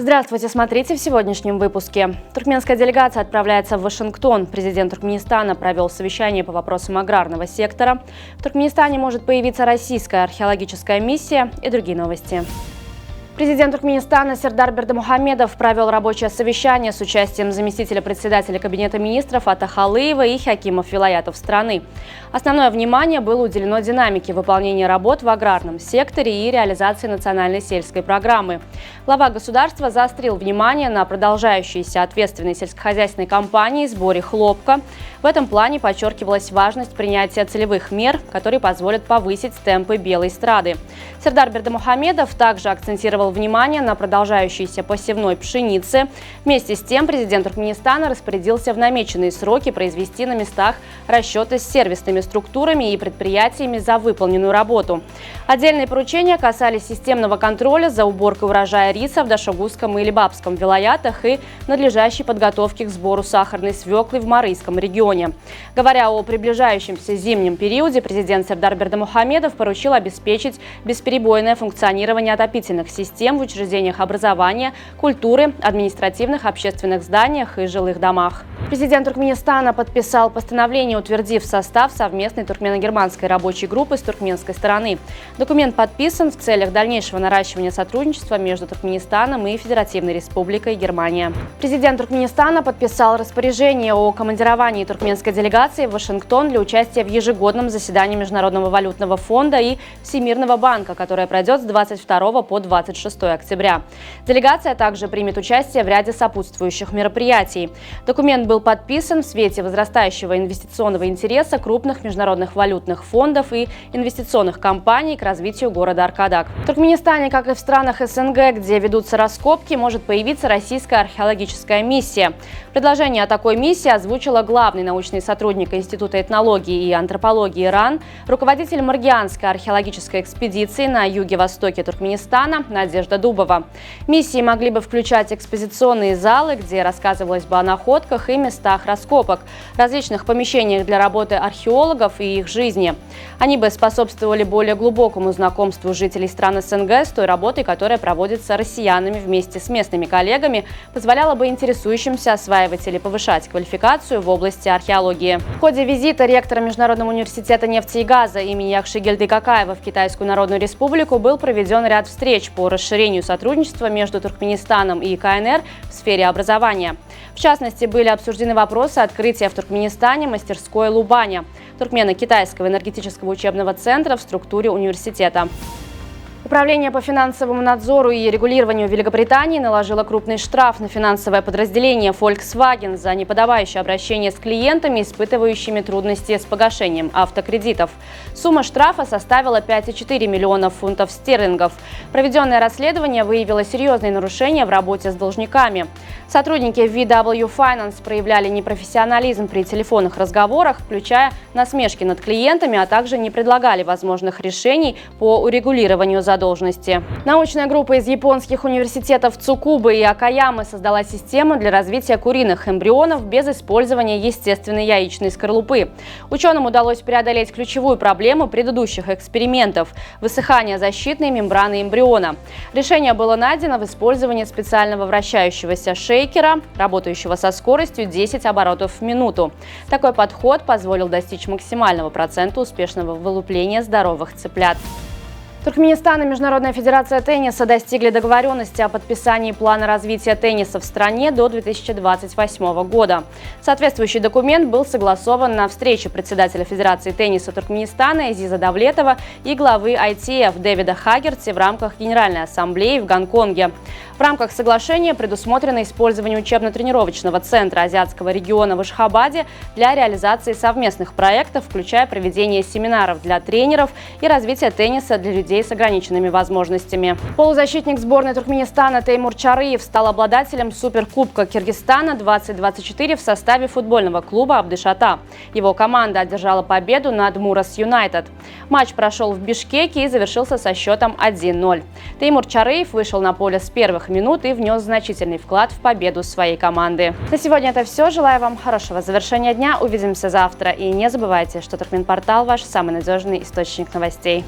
Здравствуйте, смотрите в сегодняшнем выпуске. Туркменская делегация отправляется в Вашингтон. Президент Туркменистана провел совещание по вопросам аграрного сектора. В Туркменистане может появиться российская археологическая миссия и другие новости. Президент Туркменистана Сердар Бердымухамедов провел рабочее совещание с участием заместителя председателя Кабинета министров Ата Халыева и хакимов вилаятов страны. Основное внимание было уделено динамике выполнения работ в аграрном секторе и реализации национальной сельской программы. Глава государства заострил внимание на продолжающейся ответственной сельскохозяйственной кампании сборе хлопка. В этом плане подчеркивалась важность принятия целевых мер, которые позволят повысить темпы белой страды. Сердар Бердымухамедов также акцентировал внимание на продолжающейся посевной пшеницы. Вместе с тем президент Туркменистана распорядился в намеченные сроки произвести на местах расчеты с сервисными структурами и предприятиями за выполненную работу. Отдельные поручения касались системного контроля за уборкой урожая риса в Дашогузском и Либабском вилаятах и надлежащей подготовки к сбору сахарной свеклы в Марийском регионе. Говоря о приближающемся зимнем периоде, президент Сердар Бердымухамедов поручил обеспечить бесперебойное функционирование отопительных систем в учреждениях образования, культуры, административных, общественных зданиях и жилых домах. Президент Туркменистана подписал постановление, утвердив состав совместной туркмено-германской рабочей группы с туркменской стороны. Документ подписан в целях дальнейшего наращивания сотрудничества между Туркменистаном и Федеративной Республикой Германия. Президент Туркменистана подписал распоряжение о командировании туркменской делегации в Вашингтон для участия в ежегодном заседании Международного валютного фонда и Всемирного банка, которое пройдет с 22 по 26 октября. Делегация также примет участие в ряде сопутствующих мероприятий. Документ был подписан в свете возрастающего инвестиционного интереса крупных международных валютных фондов и инвестиционных компаний к развитию города Аркадак. В Туркменистане, как и в странах СНГ, где ведутся раскопки, может появиться российская археологическая миссия. Предложение о такой миссии озвучила главный научный сотрудник Института этнологии и антропологии РАН, руководитель Маргианской археологической экспедиции на юге-востоке Туркменистана Надежда Дубова. Миссии могли бы включать экспозиционные залы, где рассказывалось бы о находках и местах раскопок, различных помещениях для работы археологов и их жизни. Они бы способствовали более глубокому знакомству жителей стран СНГ с той работой, которая проводится россиянами вместе с местными коллегами, позволяла бы интересующимся осваивать или повышать квалификацию в области археологии. В ходе визита ректора Международного университета нефти и газа имени Якши-Гельды Какаева в Китайскую Народную Республику был проведен ряд встреч по расширению сотрудничества между Туркменистаном и КНР в сфере образования. В частности, были обсуждены вопросы открытия в Туркменистане мастерской Лубаня, туркмено-китайского энергетического учебного центра в структуре университета. Управление по финансовому надзору и регулированию Великобритании наложило крупный штраф на финансовое подразделение Volkswagen за неподобающее обращение с клиентами, испытывающими трудности с погашением автокредитов. Сумма штрафа составила 5,4 миллионов фунтов стерлингов. Проведенное расследование выявило серьезные нарушения в работе с должниками. Сотрудники VW Finance проявляли непрофессионализм при телефонных разговорах, включая насмешки над клиентами, а также не предлагали возможных решений по урегулированию задолженности. Научная группа из японских университетов Цукубы и Акаямы создала систему для развития куриных эмбрионов без использования естественной яичной скорлупы. Ученым удалось преодолеть ключевую проблему предыдущих экспериментов – высыхание защитной мембраны эмбриона. Решение было найдено в использовании специального вращающегося шейкера, работающего со скоростью 10 оборотов в минуту. Такой подход позволил достичь максимального процента успешного вылупления здоровых цыплят. Туркменистан и Международная федерация тенниса достигли договоренности о подписании плана развития тенниса в стране до 2028 года. Соответствующий документ был согласован на встрече председателя Федерации тенниса Туркменистана Азиза Давлетова и главы ITF Дэвида Хагерти в рамках Генеральной ассамблеи в Гонконге. В рамках соглашения предусмотрено использование учебно-тренировочного центра Азиатского региона в Ашхабаде для реализации совместных проектов, включая проведение семинаров для тренеров и развитие тенниса для людей с ограниченными возможностями. Полузащитник сборной Туркменистана Теймур Чарыев стал обладателем Суперкубка Киргизстана 2024 в составе футбольного клуба Абдышата. Его команда одержала победу над Мурас Юнайтед. Матч прошел в Бишкеке и завершился со счетом 1-0. Теймур Чарыев вышел на поле с первых минут и внес значительный вклад в победу своей команды. На сегодня это все. Желаю вам хорошего завершения дня. Увидимся завтра. И не забывайте, что Туркменпортал – ваш самый надежный источник новостей.